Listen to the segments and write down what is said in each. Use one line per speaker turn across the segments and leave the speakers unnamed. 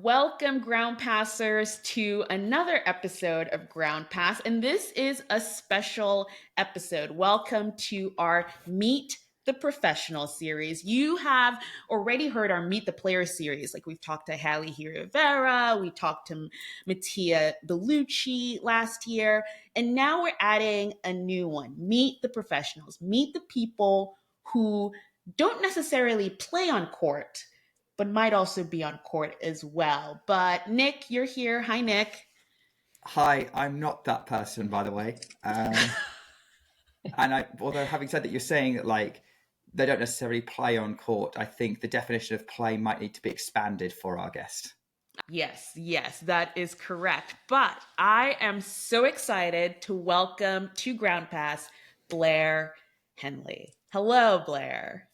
Welcome, Ground Passers, to another episode of Ground Pass. And this is a special episode. Welcome to our Meet the Professional series. You have already heard our Meet the Player series. Like we've talked to Hallie Rivera, we talked to Mattia Bellucci last year, and now we're adding a new one, Meet the Professionals. Meet the people who don't necessarily play on court, but might also be on court as well. But Nick, you're here. Hi, Nick.
Hi, I'm not that person, by the way. Although having said that, you're saying that they don't necessarily play on court, I think the definition of play might need to be expanded for our guest.
Yes, that is correct. But I am so excited to welcome to Ground Pass Blair Henley. Hello, Blair.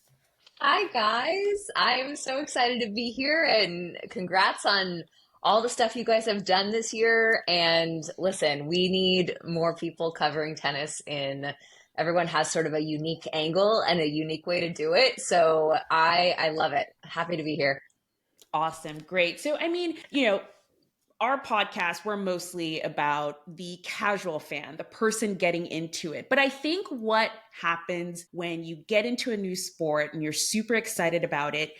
Hi, guys. I'm so excited to be here and congrats on all the stuff you guys have done this year. And listen, we need more people covering tennis everyone has sort of a unique angle and a unique way to do it. So I love it. Happy to be here.
Awesome. Great. So, our podcast, we're mostly about the casual fan, the person getting into it. But I think what happens when you get into a new sport and you're super excited about it,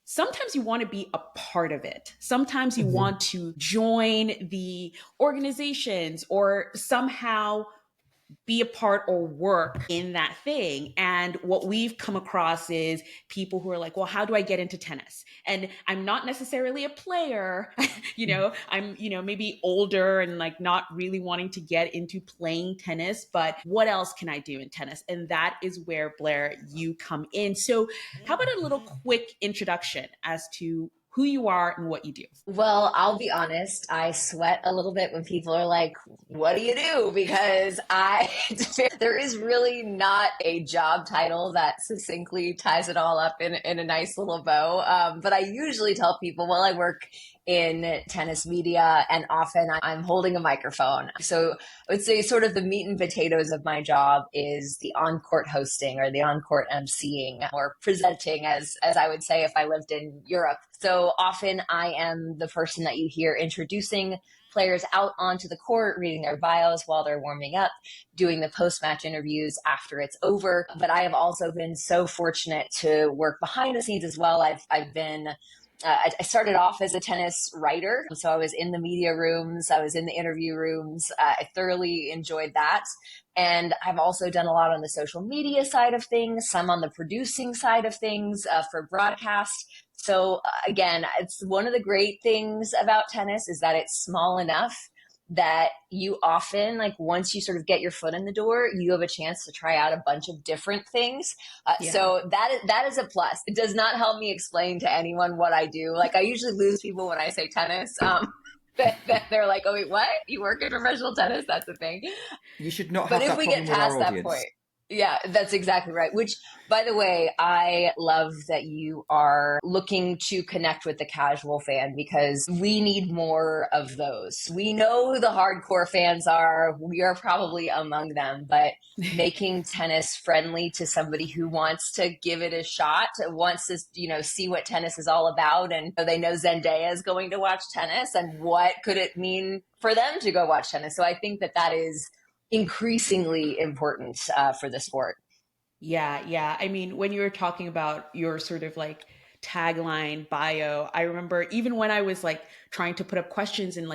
sometimes you want to be a part of it. Sometimes you want to join the organizations or somehow be a part or work in that thing. And what we've come across is people who are like, well, how do I get into tennis? And I'm not necessarily a player, I'm, maybe older and not really wanting to get into playing tennis, but what else can I do in tennis? And that is where, Blair, you come in. So how about a little quick introduction as to who you are and what you do?
Well, I'll be honest, I sweat a little bit when people are like, what do you do? Because there is really not a job title that succinctly ties it all up in a nice little bow. But I usually tell people, well, I work in tennis media and often I'm holding a microphone. So I would say sort of the meat and potatoes of my job is the on-court hosting or the on-court emceeing or presenting as I would say if I lived in Europe. So often I am the person that you hear introducing players out onto the court, reading their bios while they're warming up, doing the post-match interviews after it's over. But I have also been so fortunate to work behind the scenes as well. I started off as a tennis writer. So I was in the media rooms, I was in the interview rooms. I thoroughly enjoyed that. And I've also done a lot on the social media side of things, some on the producing side of things for broadcast. So again, it's one of the great things about tennis is that it's small enough that you often, once you sort of get your foot in the door, you have a chance to try out a bunch of different things. So that is a plus. It does not help me explain to anyone what I do. I usually lose people when I say tennis. They're like, oh, wait, what? You work in professional tennis? That's the thing.
You should not have
But if
that
we
problem
get past
with our
that
audience.
point. Yeah, that's exactly right. Which, by the way, I love that you are looking to connect with the casual fan because we need more of those. We know who the hardcore fans are. We are probably among them, but making tennis friendly to somebody who wants to give it a shot, wants to, see what tennis is all about. And they know Zendaya is going to watch tennis and what could it mean for them to go watch tennis. So I think that is increasingly important for the sport.
Yeah. I mean, when you were talking about your sort of tagline bio, I remember even when I was trying to put up questions and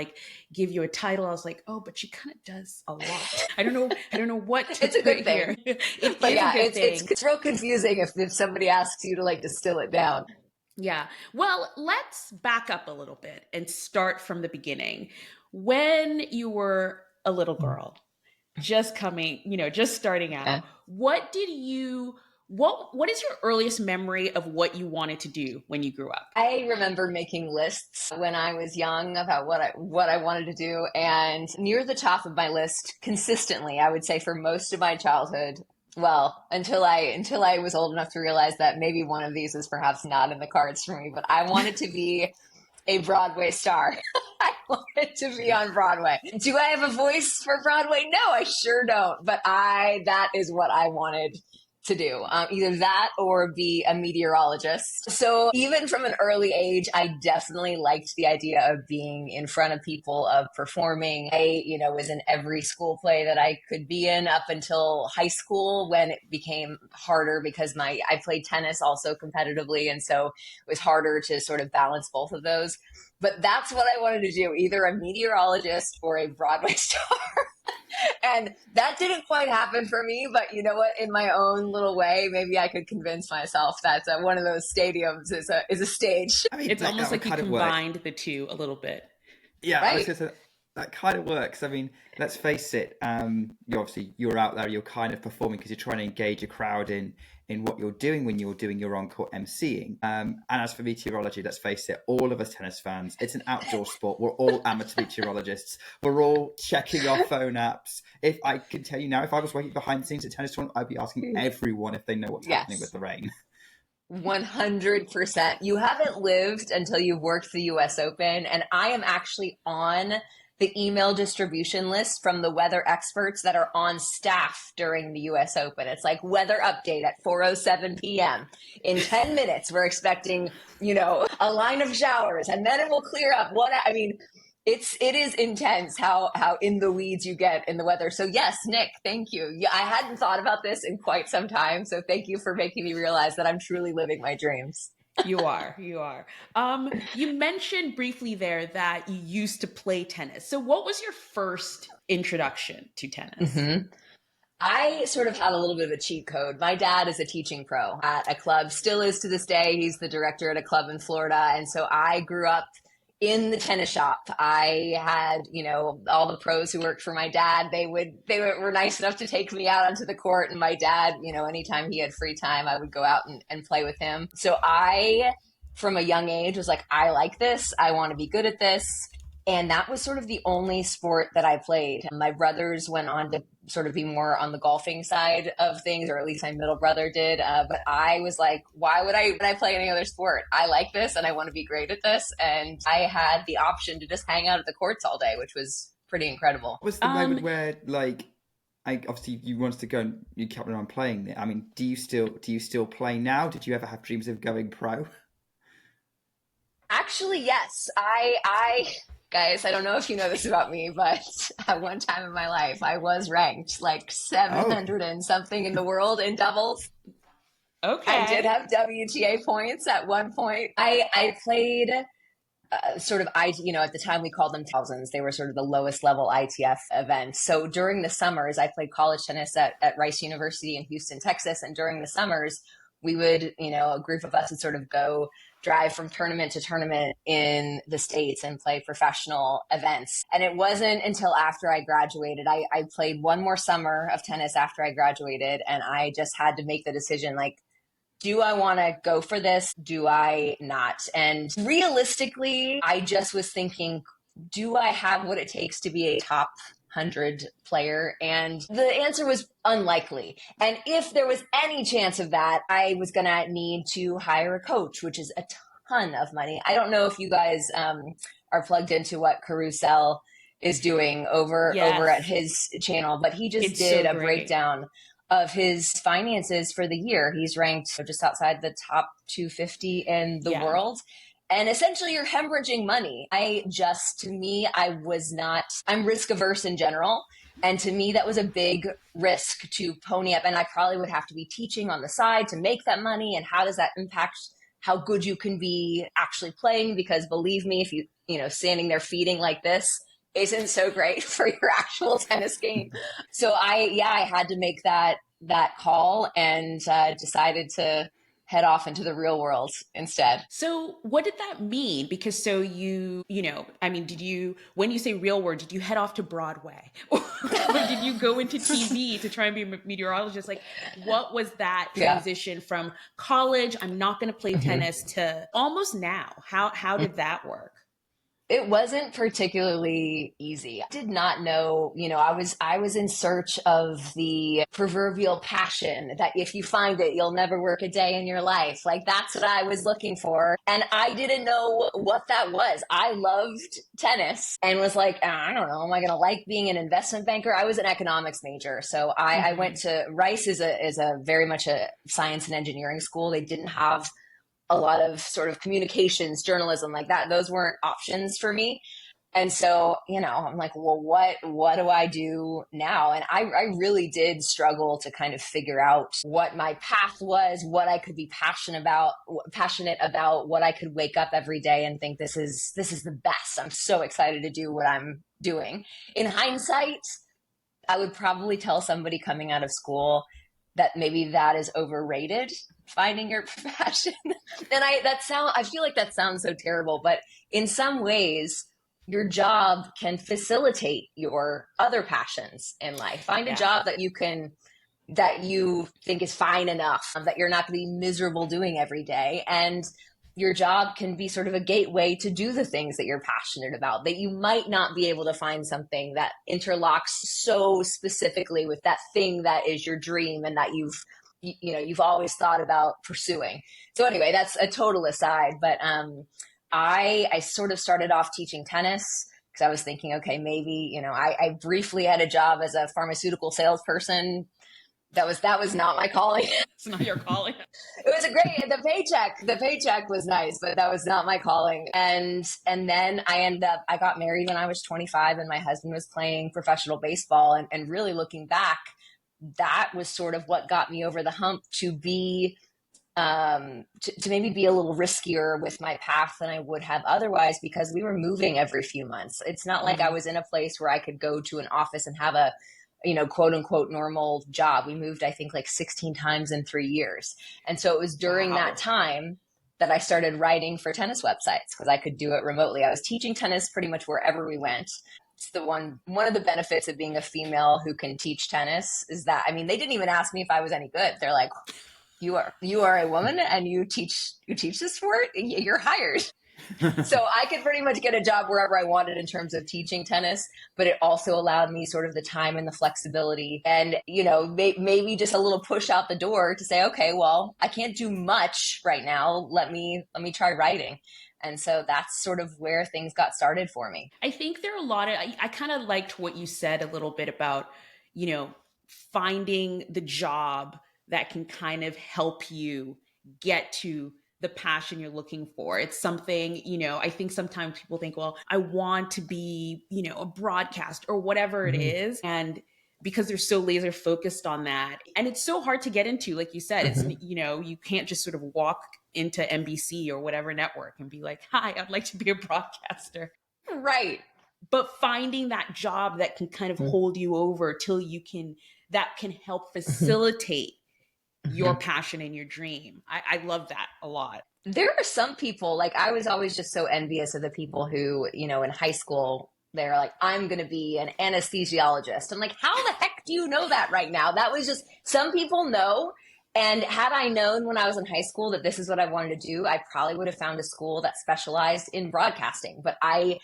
give you a title, I was like, oh, but she kind of does a lot. I don't know what to
It's a good thing. It's real confusing if somebody asks you to distill it down.
Yeah. Well, let's back up a little bit and start from the beginning. When you were a little girl, just starting out, what is your earliest memory of what you wanted to do when you grew up?
I remember making lists when I was young about what I wanted to do. And near the top of my list consistently, I would say for most of my childhood, well, until I was old enough to realize that maybe one of these is perhaps not in the cards for me, but I wanted to be a Broadway star. I wanted to be on Broadway. Do I have a voice for Broadway? No, I sure don't. But that is what I wanted to do, either that or be a meteorologist. So even from an early age, I definitely liked the idea of being in front of people, of performing. I, was in every school play that I could be in up until high school, when it became harder because I played tennis also competitively. And so it was harder to sort of balance both of those. But that's what I wanted to do, either a meteorologist or a Broadway star. And that didn't quite happen for me, but you know what? In my own little way, maybe I could convince myself that one of those stadiums is a stage.
I mean, it's almost like you combined the two a little bit.
Yeah, right. I was going to say, that kind of works. I mean, let's face it. You're out there, you're kind of performing because you're trying to engage a crowd in what you're doing when you're doing your on-court emceeing. And as for meteorology, let's face it, all of us tennis fans, it's an outdoor sport. We're all amateur meteorologists. We're all checking our phone apps. If I can tell you now, if I was working behind the scenes at tennis tournament, I'd be asking everyone if they know what's happening with the rain.
100%. You haven't lived until you've worked the US Open, and I am actually on the email distribution list from the weather experts that are on staff during the US Open. It's like weather update at 4:07 p.m. In 10 minutes, we're expecting, a line of showers, and then it will clear up. It is intense how in the weeds you get in the weather. So yes, Nick, thank you. Yeah, I hadn't thought about this in quite some time. So thank you for making me realize that I'm truly living my dreams.
You are. You mentioned briefly there that you used to play tennis. So what was your first introduction to tennis?
Mm-hmm. I sort of had a little bit of a cheat code. My dad is a teaching pro at a club, still is to this day. He's the director at a club in Florida. And so I grew up in the tennis shop. I had, all the pros who worked for my dad, they were nice enough to take me out onto the court. And my dad, anytime he had free time, I would go out and play with him. So I, from a young age, was like, I like this. I want to be good at this. And that was sort of the only sport that I played. My brothers went on to sort of be more on the golfing side of things, or at least my middle brother did. But I was like, why would I play any other sport? I like this and I want to be great at this. And I had the option to just hang out at the courts all day, which was pretty incredible.
What was the moment where, obviously you wanted to go and you kept on playing it? I mean, do you still play now? Did you ever have dreams of going pro?
Actually, yes. Guys, I don't know if you know this about me, but at one time in my life, I was ranked like 700 and something in the world in doubles.
Okay.
I did have WTA points at one point. I played at the time we called them thousands. They were sort of the lowest level ITF events. So during the summers, I played college tennis at Rice University in Houston, Texas. And during the summers, we would, a group of us would sort of go drive from tournament to tournament in the States and play professional events. And it wasn't until after I graduated, I played one more summer of tennis after I graduated. And I just had to make the decision, like, do I want to go for this? Do I not? And realistically, I just was thinking, do I have what it takes to be a top 100 player? And the answer was unlikely. And if there was any chance of that, I was going to need to hire a coach, which is a ton of money. I don't know if you guys are plugged into what Carousel is doing over at his channel, but he just did a breakdown of his finances for the year. He's ranked just outside the top 250 in the world. And essentially you're hemorrhaging money. I'm risk averse in general. And to me, that was a big risk to pony up. And I probably would have to be teaching on the side to make that money. And how does that impact how good you can be actually playing? Because believe me, if you standing there feeding like this isn't so great for your actual tennis game. So I had to make that call and decided to head off into the real world instead.
So what did that mean? Because when you say real world, did you head off to Broadway? Or did you go into TV to try and be a meteorologist? Like, what was that transition from college, I'm not going to play tennis, to almost now? How did that work?
It wasn't particularly easy. I did not know, I was in search of the proverbial passion that if you find it, you'll never work a day in your life. Like that's what I was looking for. And I didn't know what that was. I loved tennis and was like, I don't know, am I going to like being an investment banker? I was an economics major. So I went to Rice is a very much a science and engineering school. They didn't have a lot of sort of communications, journalism like that. Those weren't options for me. And so, I'm like, well, what do I do now? And I really did struggle to kind of figure out what my path was, what I could be passionate about, what I could wake up every day and think this is the best. I'm so excited to do what I'm doing. In hindsight, I would probably tell somebody coming out of school that maybe that is overrated, finding your passion. And I feel like that sounds so terrible, but in some ways, your job can facilitate your other passions in life. Find a job that you think is fine enough, that you're not going to be miserable doing every day. And your job can be sort of a gateway to do the things that you're passionate about, that you might not be able to find something that interlocks so specifically with that thing that is your dream and that you've always thought about pursuing. So anyway, that's a total aside, but I sort of started off teaching tennis because I was thinking, okay, maybe, I briefly had a job as a pharmaceutical salesperson. That was not my calling.
It's not your calling.
It was the paycheck was nice, but that was not my calling. And then I got married when I was 25 and my husband was playing professional baseball. And really looking back, that was sort of what got me over the hump to be, to maybe be a little riskier with my path than I would have otherwise, because we were moving every few months. It's not like I was in a place where I could go to an office and have a, quote unquote normal job. We moved, I think, like 16 times in 3 years. And so it was during that time that I started writing for tennis websites because I could do it remotely. I was teaching tennis pretty much wherever we went. It's one of the benefits of being a female who can teach tennis is that, I mean, they didn't even ask me if I was any good. They're like, you are a woman and you teach this sport, you're hired. So I could pretty much get a job wherever I wanted in terms of teaching tennis, but it also allowed me sort of the time and the flexibility and, maybe just a little push out the door to say, okay, well, I can't do much right now. Let me try writing. And so that's sort of where things got started for me.
I think there are a lot of, I kind of liked what you said a little bit about, finding the job that can kind of help you get to the passion you're looking for. It's something, I think sometimes people think, well, I want to be, a broadcast or whatever it is. And because they're so laser focused on that. And it's so hard to get into, like you said, it's, you can't just sort of walk into NBC or whatever network and be like, hi, I'd like to be a broadcaster.
Right.
But finding that job that can kind of hold you over till that can help facilitate your passion and your dream. I love that a lot.
There are some people, like I was always just so envious of the people who, in high school, they're like, I'm going to be an anesthesiologist. I'm like, how the heck do you know that right now? That was just, some people know. And had I known when I was in high school that this is what I wanted to do, I probably would have found a school that specialized in broadcasting. But I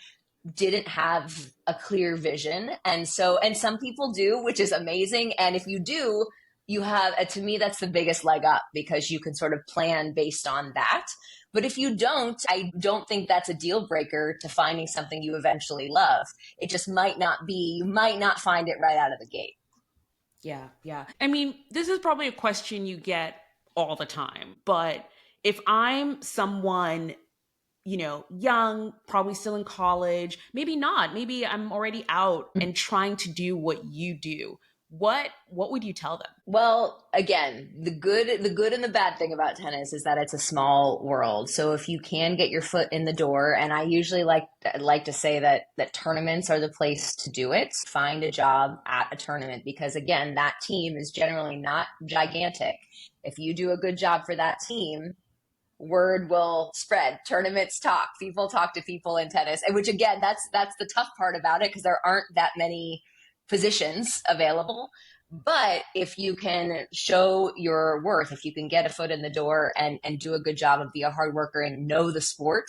didn't have a clear vision. And some people do, which is amazing. And if you do, you have, to me, that's the biggest leg up because you can sort of plan based on that. But if you don't, I don't think that's a deal breaker to finding something you eventually love. It just might not be, you might not find it right out of the gate.
Yeah, yeah. I mean, this is probably a question you get all the time, but if I'm someone, young, probably still in college, maybe not, maybe I'm already out and trying to do what you do, what would you tell them?
Well, again, the good and the bad thing about tennis is that it's a small world. So if you can get your foot in the door, and I usually like to say that tournaments are the place to do it. Find a job at a tournament because again, that team is generally not gigantic. If you do a good job for that team, word will spread. Tournaments talk. People talk to people in tennis, and which again, that's the tough part about it because there aren't that many positions available. But if you can show your worth, if you can get a foot in the door and do a good job and be a hard worker and know the sport,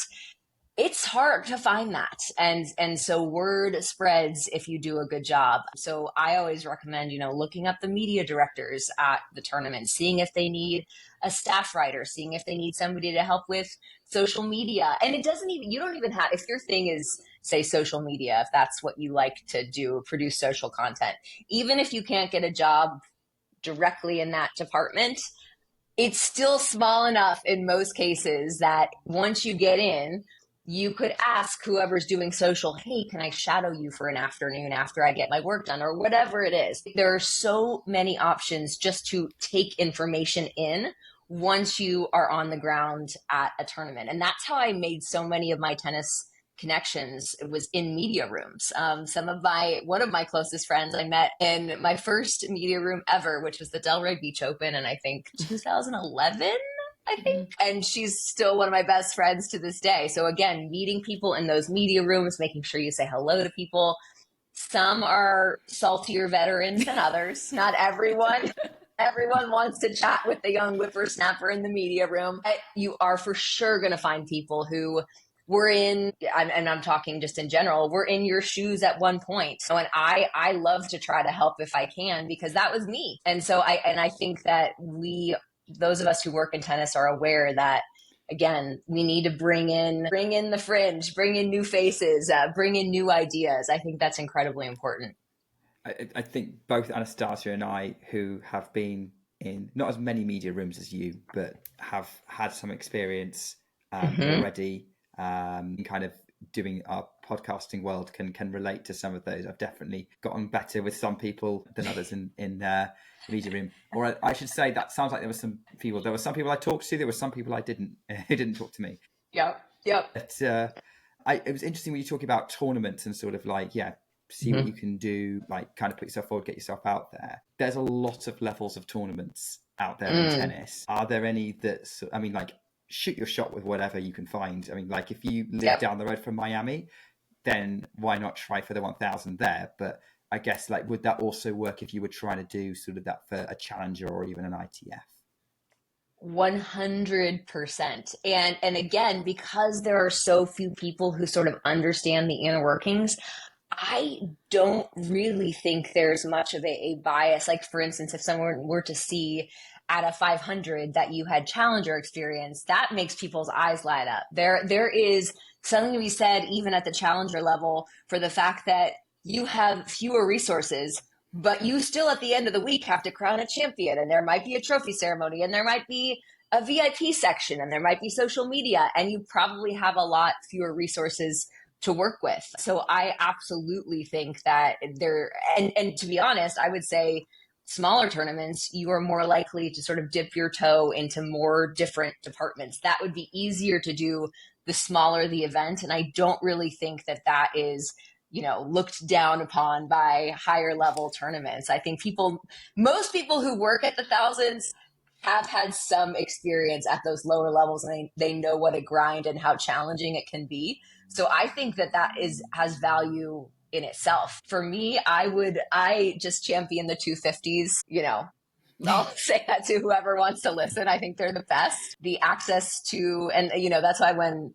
It's hard to find that. And so word spreads if you do a good job. So I always recommend, looking up the media directors at the tournament, seeing if they need a staff writer, seeing if they need somebody to help with social media. And you don't even have, if your thing is, say, social media, if that's what you like to do, produce social content, even if you can't get a job directly in that department, it's still small enough in most cases that once you get in, you could ask whoever's doing social, hey, can I shadow you for an afternoon after I get my work done, or whatever it is. There are so many options just to take information in once you are on the ground at a tournament. And that's how I made so many of my tennis connections. It was in media rooms. One of my closest friends I met in my first media room ever, which was the Delray Beach Open, and I think 2011. And she's still one of my best friends to this day. So again, meeting people in those media rooms, making sure you say hello to people. Some are saltier veterans than others. Not everyone. Everyone wants to chat with the young whippersnapper in the media room. You are for sure going to find people who and I'm talking just in general, we're in your shoes at one point. So, and I love to try to help if I can, because that was me. And so I think that those of us who work in tennis are aware that, again, we need to bring in the fringe, bring in new faces, bring in new ideas. I think that's incredibly important.
I think both Anastasia and I, who have been in not as many media rooms as you, but have had some experience already, kind of doing our podcasting world, can relate to some of those. I've definitely gotten better with some people than others in media room. Or I should say, that sounds like there were some people I talked to, there were some people I didn't who didn't talk to me.
Yep.
But it was interesting when you talk about tournaments and sort of like, see what you can do, like kind of put yourself forward, get yourself out there. There's a lot of levels of tournaments out there in tennis. Are there any like, shoot your shot with whatever you can find? I mean, like, if you live down the road from Miami, then why not try for the 1000 there? But I guess, like, would that also work if you were trying to do sort of that for a challenger or even an ITF?
100%. And again, because there are so few people who sort of understand the inner workings, I don't really think there's much of a bias. Like, for instance, if someone were to see at a 500 that you had challenger experience, that makes people's eyes light up. There is something to be said, even at the challenger level, for the fact that you have fewer resources, but you still at the end of the week have to crown a champion, and there might be a trophy ceremony, and there might be a VIP section, and there might be social media, and you probably have a lot fewer resources to work with. So I absolutely think that and to be honest, I would say smaller tournaments, you are more likely to sort of dip your toe into more different departments. That would be easier to do the smaller the event. And I don't really think that is, looked down upon by higher level tournaments. I think most people who work at the thousands have had some experience at those lower levels, and they know what a grind and how challenging it can be. So I think that has value in itself. For me, I just champion the 250s, I'll say that to whoever wants to listen. I think they're the best. The access to, and that's why when,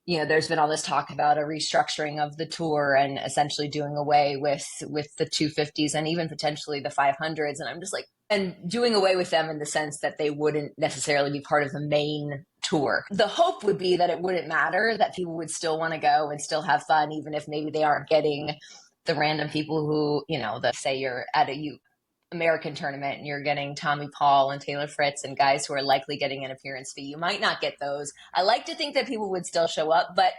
there's been all this talk about a restructuring of the tour and essentially doing away with the 250s and even potentially the 500s. And I'm just like, and doing away with them in the sense that they wouldn't necessarily be part of the main tour. The hope would be that it wouldn't matter, that people would still want to go and still have fun, even if maybe they aren't getting the random people who, that say you're at a American tournament and you're getting Tommy Paul and Taylor Fritz and guys who are likely getting an appearance fee. You might not get those. I like to think that people would still show up, but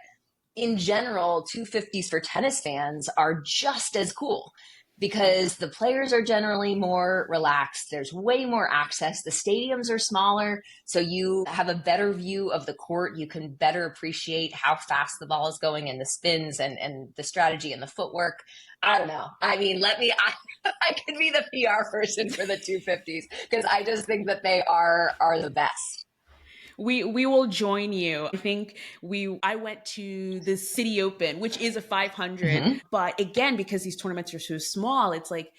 in general, 250s for tennis fans are just as cool because the players are generally more relaxed. There's way more access. The stadiums are smaller, so you have a better view of the court. You can better appreciate how fast the ball is going and the spins and the strategy and the footwork. I don't know. I mean, I could be the PR person for the 250s because I just think that they are the best.
We will join you. I think I went to the City Open, which is a 500, but again, because these tournaments are so small, it's like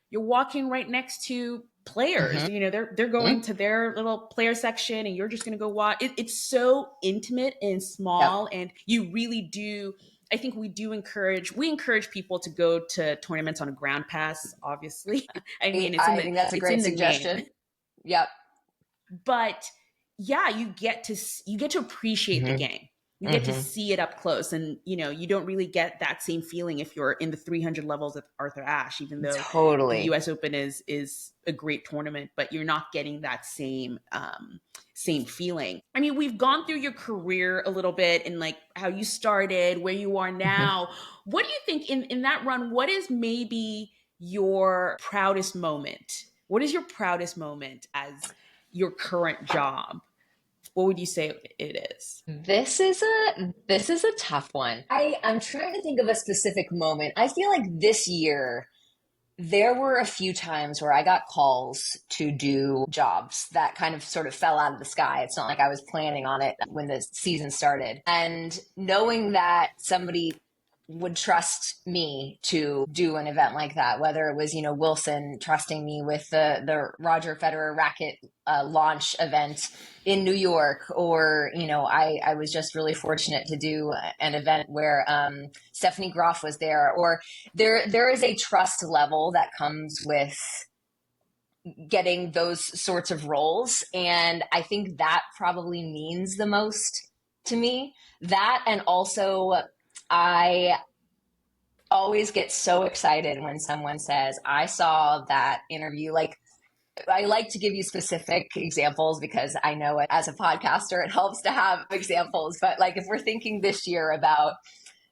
you're walking right next to players.
Mhm.
You know, they're going to their little player section, and you're just going to go watch. It's so intimate and small,
Yep.
and you really do. I think we encourage people to go to tournaments on a ground pass. Obviously, I mean
I think that's a
it's
great
in the name,
suggestion. Yep.
but yeah, you get to appreciate the
Mhm.
game. You get to
Mhm.
see it up close, and you know you don't really get that same feeling if you're in the 300 levels of Arthur Ashe. Even though the
Totally.
U.S. Open is a great tournament, but you're not getting that same feeling. I mean, we've gone through your career a little bit and like how you started, where you are
Mhm.
now. What do you think in that run? What is maybe your proudest moment? What is your proudest moment as your current job? What would you say it is?
This is a tough one. I'm trying to think of a specific moment. I feel like this year there were a few times where I got calls to do jobs that kind of sort of fell out of the sky. It's not like I was planning on it when the season started. And knowing that somebody would trust me to do an event like that, whether it was, Wilson trusting me with the Roger Federer racket launch event in New York, or, I was just really fortunate to do an event where Stephanie Groff was there, or there is a trust level that comes with getting those sorts of roles. And I think that probably means the most to me. That, and also, I always get so excited when someone says, I saw that interview. Like, I like to give you specific examples because I know it, as a podcaster, it helps to have examples. But like, if we're thinking this year about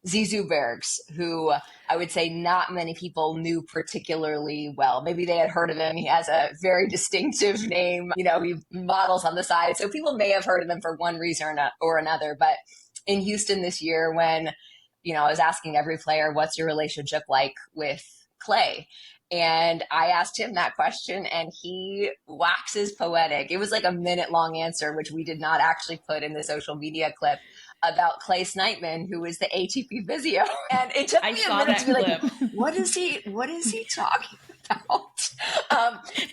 Zizou Bergs, who I would say not many people knew particularly well. Maybe they had heard of him. He has a very distinctive name. He models on the side. So people may have heard of him for one reason or another. But in Houston this year, when, I was asking every player, what's your relationship like with Clay? And I asked him that question, and he waxes poetic. It was like a minute-long answer, which we did not actually put in the social media clip, about Clay Snipeman, who is the ATP physio. And it took
I
me a
saw
minute
that
to be
clip.
like, what is he talking about?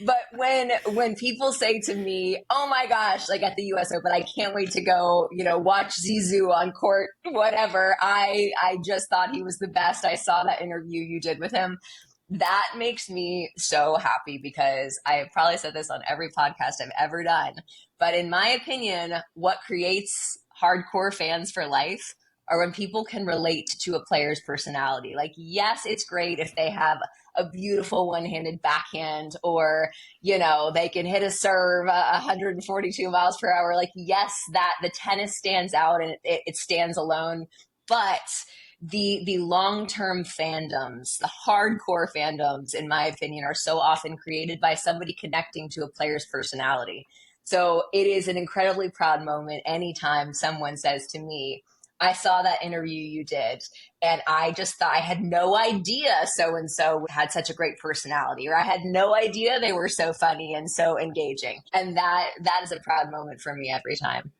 But when people say to me, oh my gosh, like at the US Open, I can't wait to go, watch Zizou on court, whatever. I just thought he was the best. I saw that interview you did with him. That makes me so happy, because I have probably said this on every podcast I've ever done. But in my opinion, what creates hardcore fans for life are when people can relate to a player's personality. Like, yes, it's great if they have a beautiful one-handed backhand, or, they can hit a serve 142 miles per hour. Like, yes, that the tennis stands out and it stands alone. But the long-term fandoms, the hardcore fandoms, in my opinion, are so often created by somebody connecting to a player's personality. So it is an incredibly proud moment anytime someone says to me, I saw that interview you did, and I just thought, I had no idea so and so had such a great personality, or I had no idea they were so funny and so engaging. And that is a proud moment for me every time.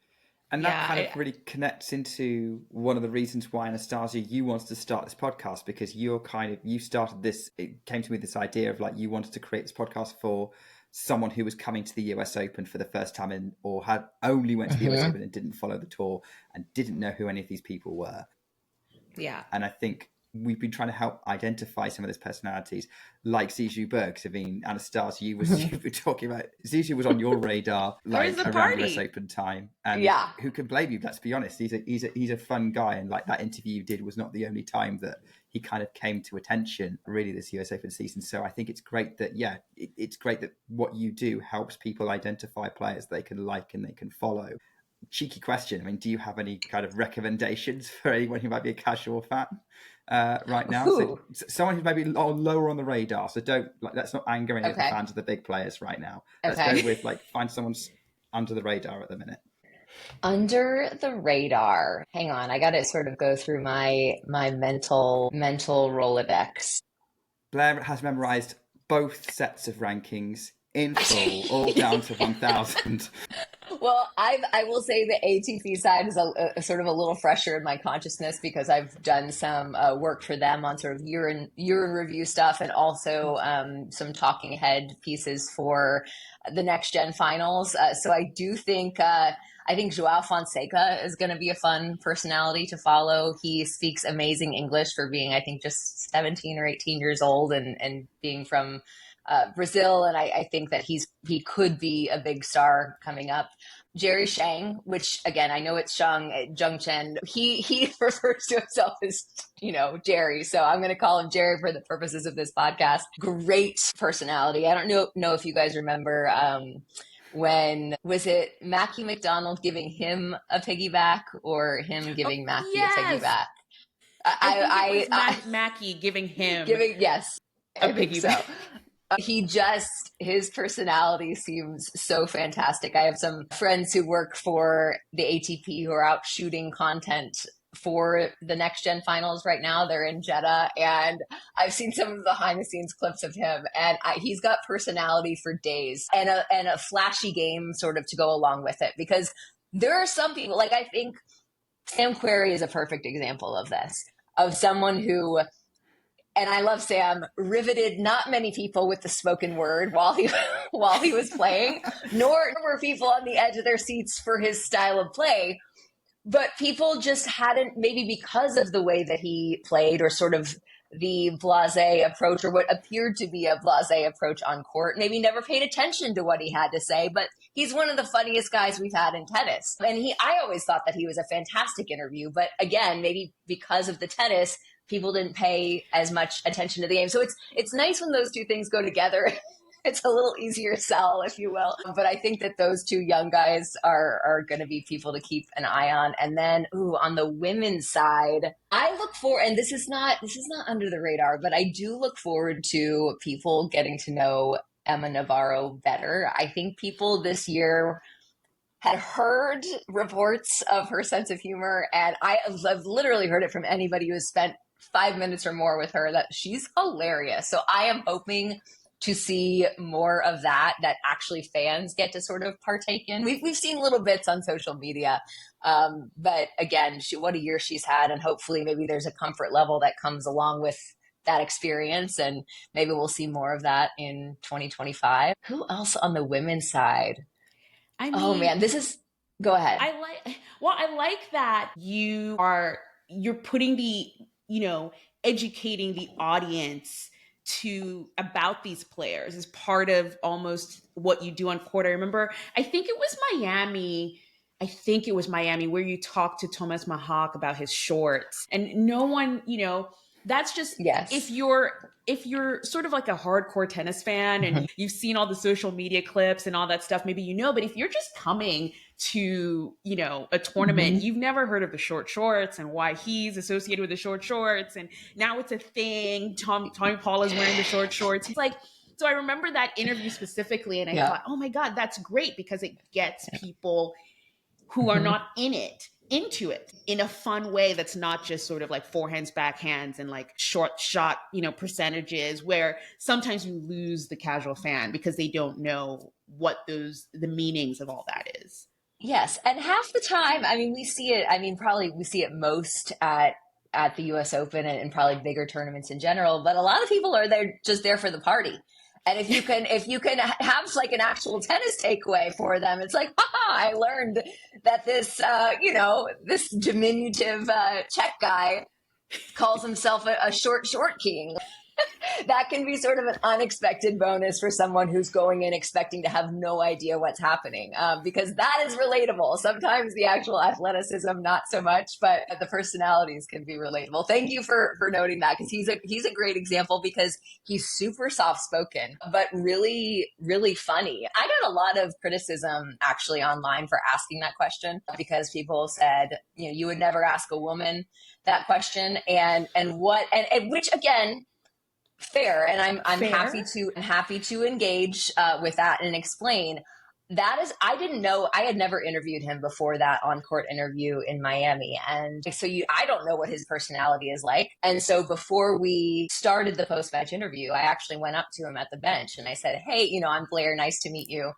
And that
Yeah,
kind of really connects into one of the reasons why, Anastasia, you wanted to start this podcast, because you started this, it came to me, this idea of like, you wanted to create this podcast for someone who was coming to the US Open for the first time, or had only went to the US Open and didn't follow the tour and didn't know who any of these people were.
yeah.
And I think we've been trying to help identify some of those personalities, like Zizou Bergs. I mean, Anastasia, you were talking about, Zizou was on your radar like around US Open time, and
Yeah.
who can blame you? Let's be honest, he's a fun guy, and like that interview you did was not the only time that he kind of came to attention really this US Open season. So I think it's great that it's great that what you do helps people identify players they can like and they can follow. Cheeky question. I mean, do you have any kind of recommendations for anyone who might be a casual fan right now? So someone who's maybe lower on the radar. So let's not anger any of the fans of the big players right now. Let's go with find someone's under the radar at the minute.
Under the radar. Hang on, I got to sort of go through my mental Rolodex.
Blair has memorized both sets of rankings in full, all down to 1,000.
Well, I will say the ATP side is a sort of a little fresher in my consciousness because I've done some work for them on sort of year in review stuff, and also some talking head pieces for the next gen finals. So I do think I think Joao Fonseca is going to be a fun personality to follow. He speaks amazing English for being, I think, just 17 or 18 years old and being from Brazil. And I think that he could be a big star coming up. Jerry Shang, which again, I know it's Zheng Chen. He refers to himself as, Jerry. So I'm going to call him Jerry for the purposes of this podcast. Great personality. I don't know if you guys remember, when was it Mackie McDonald giving him a piggyback or him giving Mackie a piggyback?
I think it was Mackie giving him
yes,
a piggyback.
His personality seems so fantastic. I have some friends who work for the ATP who are out shooting content for the next gen finals right now. They're in Jeddah, and I've seen some of the behind the scenes clips of him, and he's got personality for days and a flashy game sort of to go along with it, because there are some people, like I think Sam Querrey is a perfect example of this, of someone who, and I love Sam, riveted not many people with the spoken word while he was playing, nor were people on the edge of their seats for his style of play. But people just hadn't, maybe because of the way that he played, or sort of the blasé approach, or what appeared to be a blasé approach on court, maybe never paid attention to what he had to say. But he's one of the funniest guys we've had in tennis. And I always thought that he was a fantastic interview. But again, maybe because of the tennis, people didn't pay as much attention to the game. So it's nice when those two things go together. It's a little easier sell, if you will. But I think that those two young guys are going to be people to keep an eye on. And then, on the women's side, I look for, and this is not under the radar, but I do look forward to people getting to know Emma Navarro better. I think people this year had heard reports of her sense of humor, and I've literally heard it from anybody who has spent 5 minutes or more with her, that she's hilarious. So I am hoping to see more of that actually fans get to sort of partake in. We've seen little bits on social media, but again, what a year she's had, and hopefully maybe there's a comfort level that comes along with that experience, and maybe we'll see more of that in 2025. Who else on the women's side? I mean, oh man, go ahead.
I like that you're putting educating the audience about these players as part of almost what you do on court. I remember, I think it was Miami where you talked to Thomas Mahak about his shorts, and no one, that's just, yes. If you're sort of like a hardcore tennis fan and you've seen all the social media clips and all that stuff, maybe but if you're just coming to, a tournament, you've never heard of the short shorts and why he's associated with the short shorts, and now it's a thing. Tommy Paul is wearing the short shorts. He's like, so I remember that interview specifically, and I thought, oh my God, that's great, because it gets people who are not into it in a fun way that's not just sort of like forehands, backhands, and like short shot, percentages, where sometimes you lose the casual fan because they don't know what the meanings of all that is.
Yes. And half the time, we see it, probably we see it most at the US Open and probably bigger tournaments in general, but a lot of people are just there for the party. And if you can have like an actual tennis takeaway for them, it's like, I learned that this, this diminutive Czech guy calls himself a short king. That can be sort of an unexpected bonus for someone who's going in expecting to have no idea what's happening, because that is relatable. Sometimes the actual athleticism, not so much, but the personalities can be relatable. Thank you for noting that, because he's a great example, because he's super soft-spoken, but really, really funny. I got a lot of criticism actually online for asking that question, because people said, you would never ask a woman that question, and which again, fair, and I'm
fair.
happy to engage with that and explain. That is, I didn't know, I had never interviewed him before that on court interview in Miami. And so I don't know what his personality is like. And so before we started the post match interview, I actually went up to him at the bench and I said, hey, I'm Blair. Nice to meet you.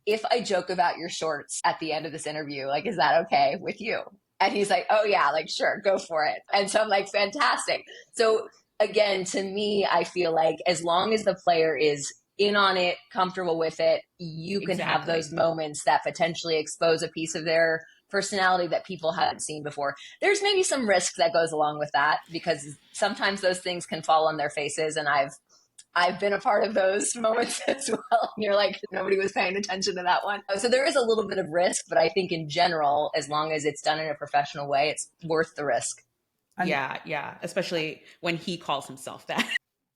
If I joke about your shorts at the end of this interview, like, is that okay with you? And he's like, oh yeah, like, sure, go for it. And so I'm like, fantastic. So again, to me, I feel like as long as the player is in on it, comfortable with it, you can have those moments that potentially expose a piece of their personality that people haven't seen before. There's maybe some risk that goes along with that because sometimes those things can fall on their faces. And I've been a part of those moments as well. And you're like, nobody was paying attention to that one. So there is a little bit of risk, but I think in general, as long as it's done in a professional way, it's worth the risk.
Yeah. Especially when he calls himself that.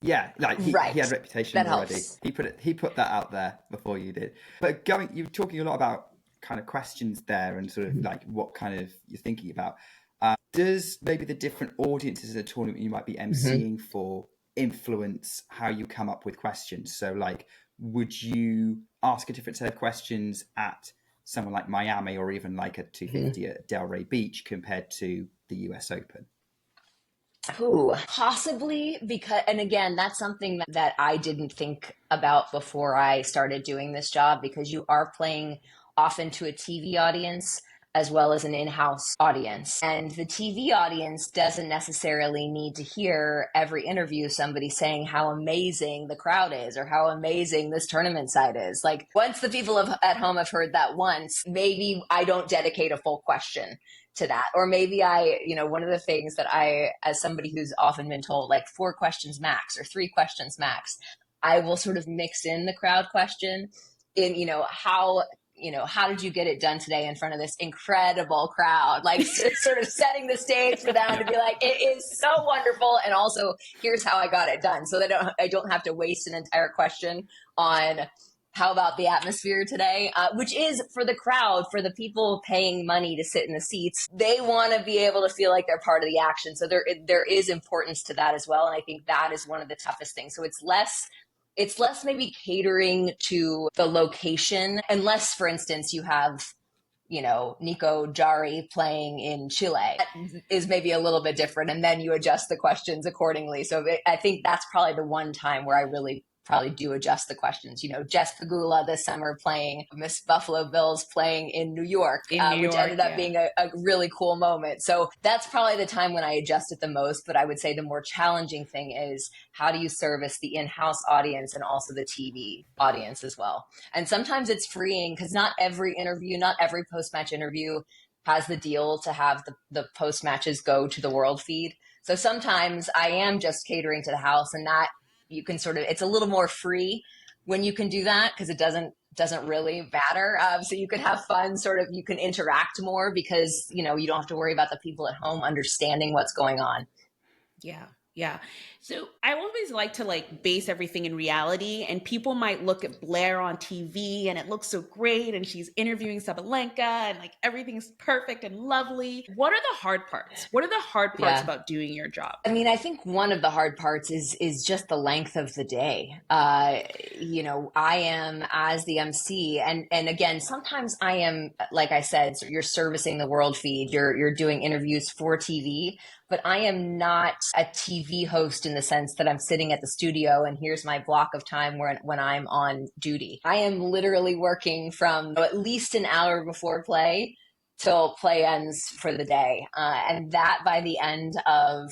Yeah, like he had reputation
that
already.
Helps.
He put that out there before you did. But you're talking a lot about kind of questions there and sort of like what kind of you're thinking about. Does maybe the different audiences in a tournament you might be emceeing for influence how you come up with questions? So like, would you ask a different set of questions at someone like Miami or even like a 250 at Delray Beach compared to the US Open?
Ooh, possibly because, and again, that's something that I didn't think about before I started doing this job because you are playing often to a TV audience as well as an in-house audience. And the TV audience doesn't necessarily need to hear every interview somebody saying how amazing the crowd is or how amazing this tournament site is. Like once the people at home have heard that once, maybe I don't dedicate a full question to that. Or maybe one of the things that I, as somebody who's often been told like 4 questions max or 3 questions max, I will sort of mix in the crowd question in, how did you get it done today in front of this incredible crowd? Like sort of setting the stage for them to be like, it is so wonderful. And also here's how I got it done. So that I don't have to waste an entire question on how about the atmosphere today, which is for the crowd, for the people paying money to sit in the seats. They want to be able to feel like they're part of the action. So there is importance to that as well. And I think that is one of the toughest things. So it's less maybe catering to the location, unless, for instance, you have, Nico Jari playing in Chile. That is maybe a little bit different. And then you adjust the questions accordingly. So I think that's probably the one time where I really probably do adjust the questions. Jess Pagula this summer playing Miss Buffalo Bills playing in New York, which ended up being a really cool moment. So that's probably the time when I adjust it the most. But I would say the more challenging thing is how do you service the in-house audience and also the TV audience as well? And sometimes it's freeing because not every post-match interview has the deal to have the post-matches go to the world feed. So sometimes I am just catering to the house and that you can it's a little more free when you can do that because it doesn't really matter. So you can have fun, you can interact more because, you don't have to worry about the people at home understanding what's going on.
Yeah. So I always like to base everything in reality, and people might look at Blair on TV and it looks so great and she's interviewing Sabalenka and everything's perfect and lovely. What are the hard parts? What are the hard parts about doing your job?
I mean, I think one of the hard parts is just the length of the day. I am as the MC and again, sometimes I am, like I said, so you're servicing the world feed, you're doing interviews for TV, but I am not a TV host in the sense that I'm sitting at the studio and here's my block of time when I'm on duty. I am literally working from at least an hour before play till play ends for the day. And that by the end of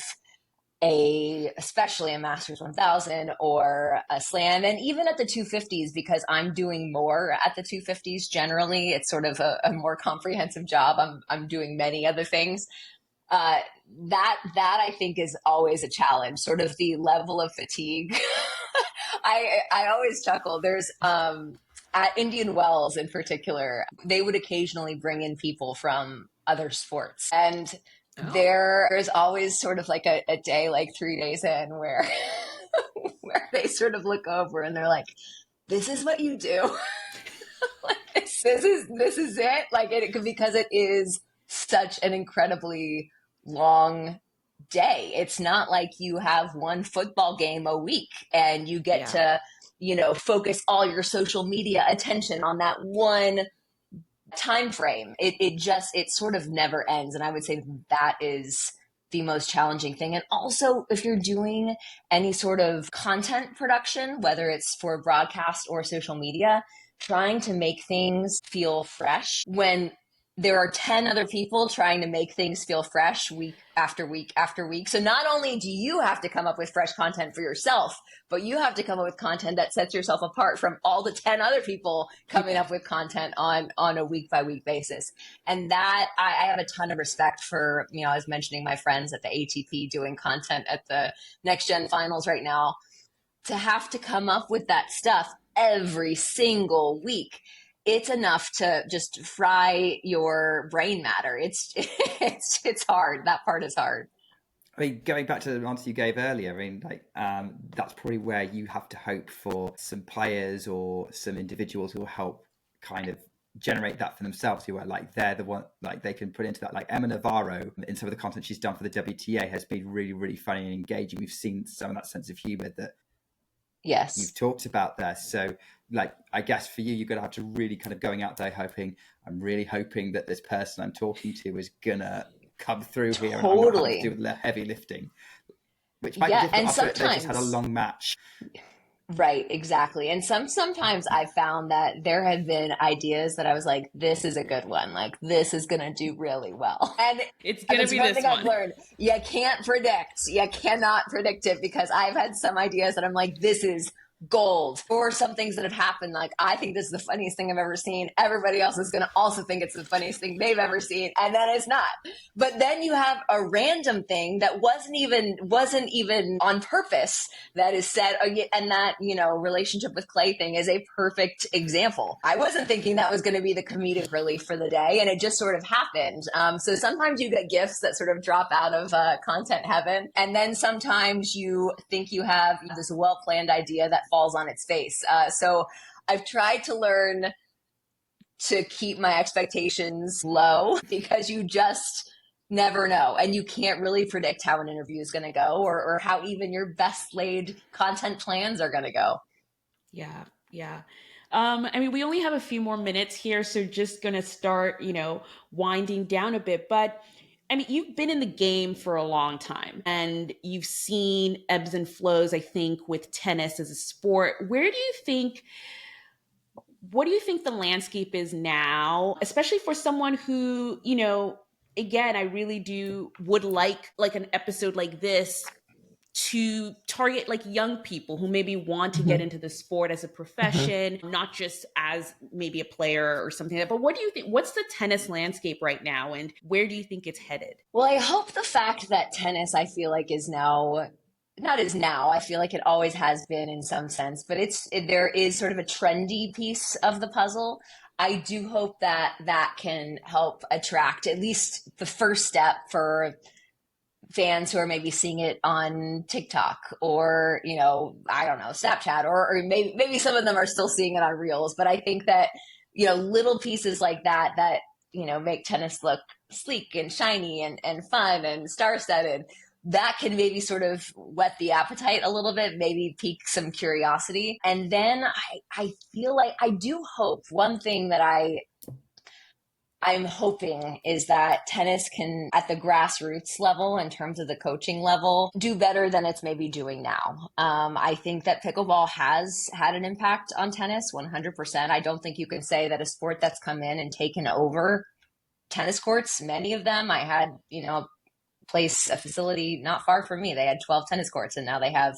especially a Masters 1000 or a Slam, and even at the 250s, because I'm doing more at the 250s generally, it's sort of a more comprehensive job. I'm doing many other things. That I think is always a challenge, sort of the level of fatigue. I always chuckle. There's at Indian Wells in particular, they would occasionally bring in people from other sports, and there's always sort of a day 3 days in where where they sort of look over and they're like, "This is what you do." This is it. Because it is such an incredibly long day. It's not like you have one football game a week and you get to focus all your social media attention on that one time frame. It sort of never ends. And I would say that is the most challenging thing. And also, if you're doing any sort of content production, whether it's for broadcast or social media, trying to make things feel fresh when there are 10 other people trying to make things feel fresh week after week after week. So not only do you have to come up with fresh content for yourself, but you have to come up with content that sets yourself apart from all the 10 other people coming up with content on a week by week basis. And that I have a ton of respect for, I was mentioning my friends at the ATP doing content at the Next Gen Finals right now, to have to come up with that stuff every single week. It's enough to just fry your brain matter. It's hard. That part is hard.
I mean, going back to the answer you gave earlier, I mean, that's probably where you have to hope for some players or some individuals who will help kind of generate that for themselves, who are they're the one, they can put into that. Like Emma Navarro, in some of the content she's done for the WTA, has been really, really funny and engaging. We've seen some of that sense of humor that you've talked about there. So I guess for you, you're going to have to really kind of going out there I'm really hoping that this person I'm talking to is going to come through here and I'm going to have to do the heavy lifting, which might be difficult
and
sometimes they just had a long match.
Right, exactly. And sometimes I found that there have been ideas that I was like, this is a good one. Like, this is going to do really well. And
it's going to be this one.
I've learned, you can't predict. You cannot predict it, because I've had some ideas that I'm like, this is gold. Or some things that have happened, like, I think this is the funniest thing I've ever seen. Everybody else is going to also think it's the funniest thing they've ever seen, and then it's not. But then you have a random thing that wasn't even on purpose that is said, and that relationship with Clay thing is a perfect example. I wasn't thinking that was going to be the comedic relief for the day, and it just sort of happened. So sometimes you get gifts that sort of drop out of content heaven, and then sometimes you think you have this well-planned idea that falls on its face. So I've tried to learn to keep my expectations low, because you just never know. And you can't really predict how an interview is going to go, or how even your best laid content plans are going to go.
Yeah. Yeah. I mean, we only have a few more minutes here, so just going to start, winding down a bit. But I mean, you've been in the game for a long time, and you've seen ebbs and flows, I think, with tennis as a sport. What do you think the landscape is now, especially for someone who, again, I really would like an episode like this to target young people who maybe want to get into the sport as a profession, not just as maybe a player or something like that. But what do you think? What's the tennis landscape right now, and where do you think it's headed?
Well, I hope the fact that tennis, I feel like, is now, not as now, I feel like it always has been in some sense, but there is sort of a trendy piece of the puzzle. I do hope that can help attract at least the first step for fans who are maybe seeing it on TikTok or, I don't know, Snapchat, or maybe some of them are still seeing it on Reels. But I think that, little pieces like that, make tennis look sleek and shiny and fun and star-studded, that can maybe sort of whet the appetite a little bit, maybe pique some curiosity. And then I feel like I do hope one thing that I'm hoping is that tennis can, at the grassroots level, in terms of the coaching level, do better than it's maybe doing now. I think that pickleball has had an impact on tennis, 100%. I don't think you can say that a sport that's come in and taken over tennis courts, many of them, I had, a facility not far from me. They had 12 tennis courts, and now they have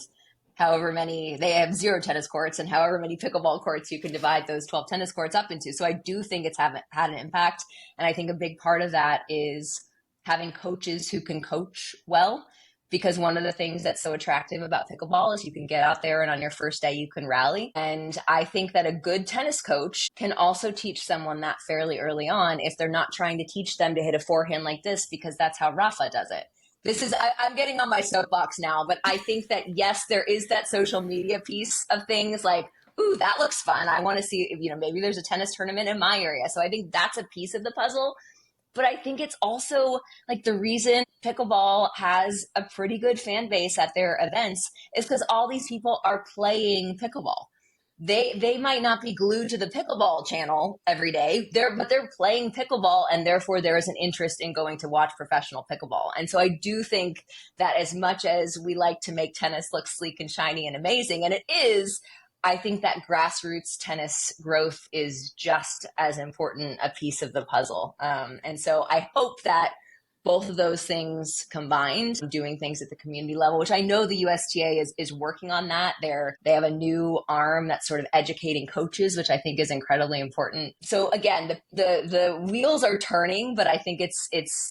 they have 0 tennis courts, and however many pickleball courts you can divide those 12 tennis courts up into. So I do think it's had an impact. And I think a big part of that is having coaches who can coach well, because one of the things that's so attractive about pickleball is you can get out there and on your first day you can rally. And I think that a good tennis coach can also teach someone that fairly early on, if they're not trying to teach them to hit a forehand like this, because that's how Rafa does it. I'm getting on my soapbox now, but I think that, yes, there is that social media piece of things like, ooh, that looks fun. I want to see, maybe there's a tennis tournament in my area. So I think that's a piece of the puzzle. But I think it's also the reason pickleball has a pretty good fan base at their events is because all these people are playing pickleball. they might not be glued to the pickleball channel every day, but they're playing pickleball, and therefore there is an interest in going to watch professional pickleball. And so I do think that as much as we like to make tennis look sleek and shiny and amazing, and it is, I think that grassroots tennis growth is just as important a piece of the puzzle. And so I hope that both of those things combined, doing things at the community level, which I know the USTA is working on that. They have a new arm that's sort of educating coaches, which I think is incredibly important. So again, the wheels are turning, but I think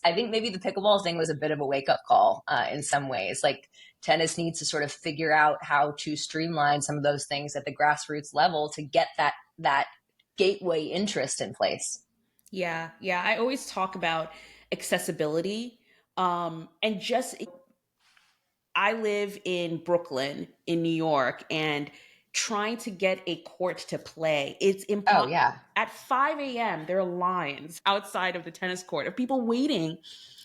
I think maybe the pickleball thing was a bit of a wake up call in some ways. Like, tennis needs to sort of figure out how to streamline some of those things at the grassroots level to get that gateway interest in place.
Yeah. Yeah. I always talk about accessibility. And just, I live in Brooklyn, in New York, and trying to get a court to play, it's impossible.
Oh, yeah.
At 5 a.m., there are lines outside of the tennis court of people waiting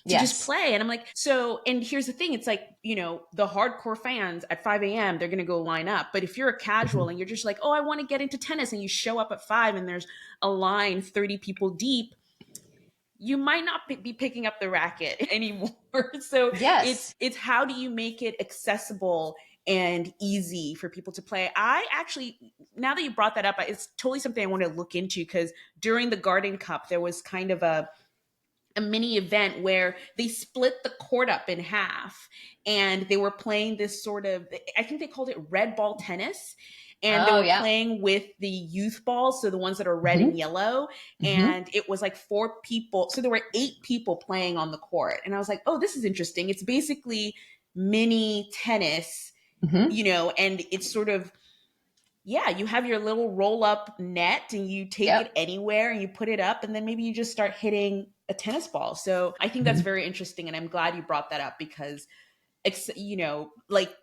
to just play. And I'm like, so, and here's the thing, it's like, the hardcore fans at 5 a.m., they're going to go line up. But if you're a casual and you're just like, oh, I want to get into tennis, and you show up at 5 and there's a line 30 people deep, you might not be picking up the racket anymore. So
yes,
it's how do you make it accessible and easy for people to play? I actually, now that you brought that up, it's totally something I want to look into, because during the Garden Cup, there was kind of a mini event where they split the court up in half, and they were playing this sort of, I think they called it red ball tennis. And they were playing with the youth balls, so the ones that are red and yellow. And it was like 4 people. So there were 8 people playing on the court. And I was like, oh, this is interesting. It's basically mini tennis, and it's sort of, you have your little roll up net and you take it anywhere and you put it up, and then maybe you just start hitting a tennis ball. So I think that's very interesting. And I'm glad you brought that up, because like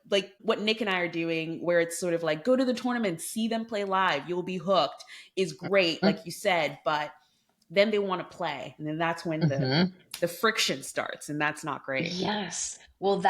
what Nick and I are doing, where it's sort of like, go to the tournament, see them play live, you'll be hooked, is great, like you said, but then they want to play. And then that's when the friction starts, and that's not great.
Yes. Well,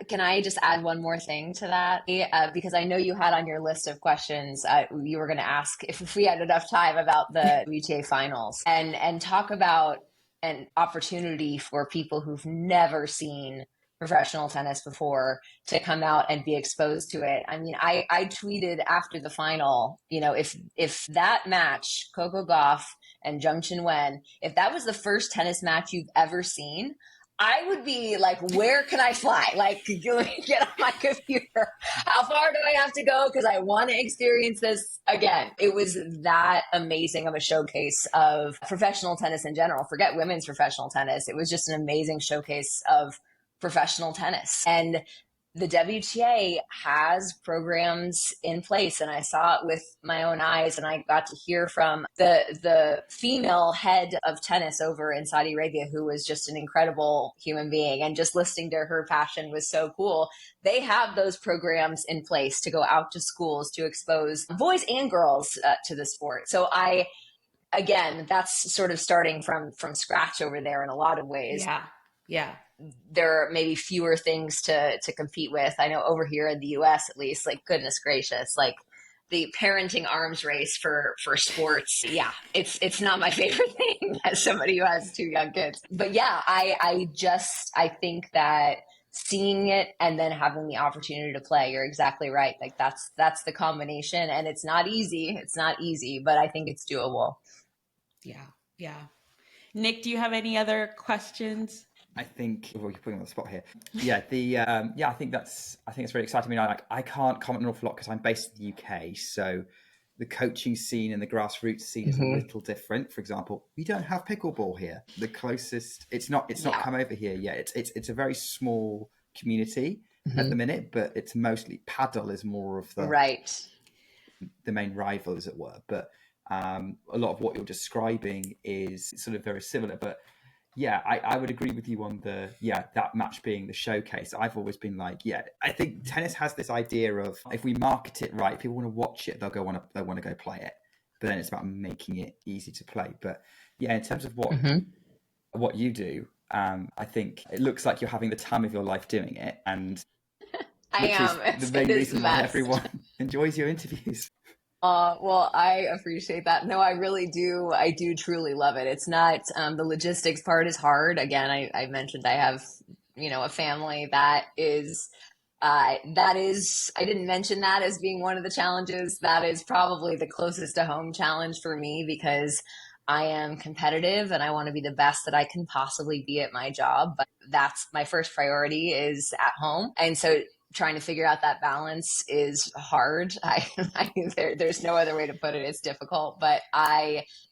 can I just add one more thing to that? Because I know you had on your list of questions, you were going to ask if we had enough time about the WTA finals, and talk about an opportunity for people who've never seen professional tennis before to come out and be exposed to it. I mean, I tweeted after the final, if that match, Coco Gauff and Zheng Qinwen, if that was the first tennis match you've ever seen, I would be like, where can I fly? Like, let me get on my computer. How far do I have to go? Because I want to experience this again. It was that amazing of a showcase of professional tennis in general. Forget women's professional tennis. It was just an amazing showcase of professional tennis. And the WTA has programs in place, and I saw it with my own eyes, and I got to hear from the female head of tennis over in Saudi Arabia, who was just an incredible human being, and just listening to her passion was so cool. They have those programs in place to go out to schools to expose boys and girls to the sport. So again, that's sort of starting from scratch over there in a lot of ways.
Yeah.
There are maybe fewer things to compete with. I know over here in the US, at least, like, goodness gracious, like the parenting arms race for sports. Yeah, it's not my favorite thing as somebody who has 2 young kids. But yeah, I think that seeing it and then having the opportunity to play, you're exactly right. Like, that's the combination, and it's not easy. It's not easy, but I think it's doable.
Yeah. Nick, do you have any other questions?
I think you're putting me on the spot here. I think it's really exciting. I mean, I can't comment an awful lot because I'm based in the UK, so the coaching scene and the grassroots scene is a little different. For example, we don't have pickleball here. The closest, it's not come over here yet. It's a very small community at the minute, but it's mostly paddle is more of the main rival, as it were. But a lot of what you're describing is sort of very similar, but. Yeah, I would agree with you on that match being the showcase. I've always been like, I think tennis has this idea of, if we market it right, if people want to watch it, they'll want to go play it. But then it's about making it easy to play. But yeah, in terms of what you do, I think it looks like you're having the time of your life doing it, and
I am.
The main reason why everyone enjoys your interviews.
Well, I appreciate that. No, I really do. I do truly love it. It's not, the logistics part is hard. Again, I mentioned I have, a family I didn't mention that as being one of the challenges. That is probably the closest to home challenge for me because I am competitive and I want to be the best that I can possibly be at my job. But that's my first priority is at home. And so trying to figure out that balance is hard. There's no other way to put it. It's difficult, but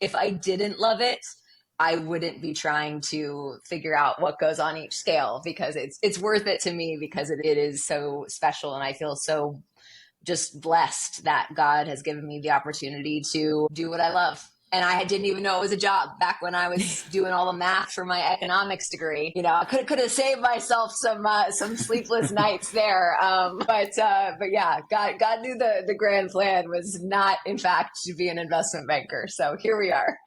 if I didn't love it, I wouldn't be trying to figure out what goes on each scale because it's worth it to me because it is so special and I feel so just blessed that God has given me the opportunity to do what I love. And I didn't even know it was a job back when I was doing all the math for my economics degree. I could have saved myself some sleepless nights there. But yeah, God knew the grand plan was not, in fact, to be an investment banker. So here we are.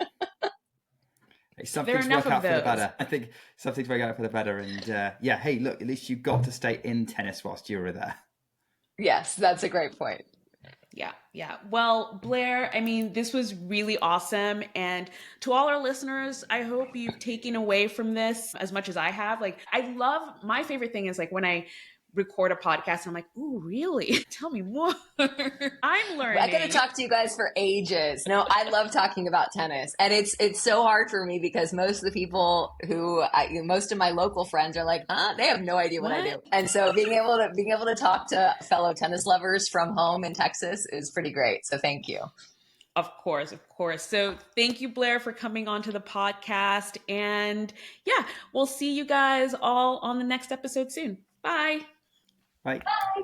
Some things work out for the better. I think some things work out for the better. And yeah, hey, look, at least you got to stay in tennis whilst you were there.
Yes, that's a great point.
Yeah. Well, Blair, I mean, this was really awesome. And to all our listeners, I hope you've taken away from this as much as I have. Like, my favorite thing is like when I record a podcast and I'm like, ooh, really? Tell me more. I'm learning.
I could have talked to you guys for ages. I love talking about tennis, and it's so hard for me because most of the people most of my local friends are like, they have no idea what I do. And so being able to talk to fellow tennis lovers from home in Texas is pretty great. So thank you.
Of course. So thank you, Blair, for coming onto the podcast. And yeah, we'll see you guys all on the next episode soon. Bye.
Bye.
Bye.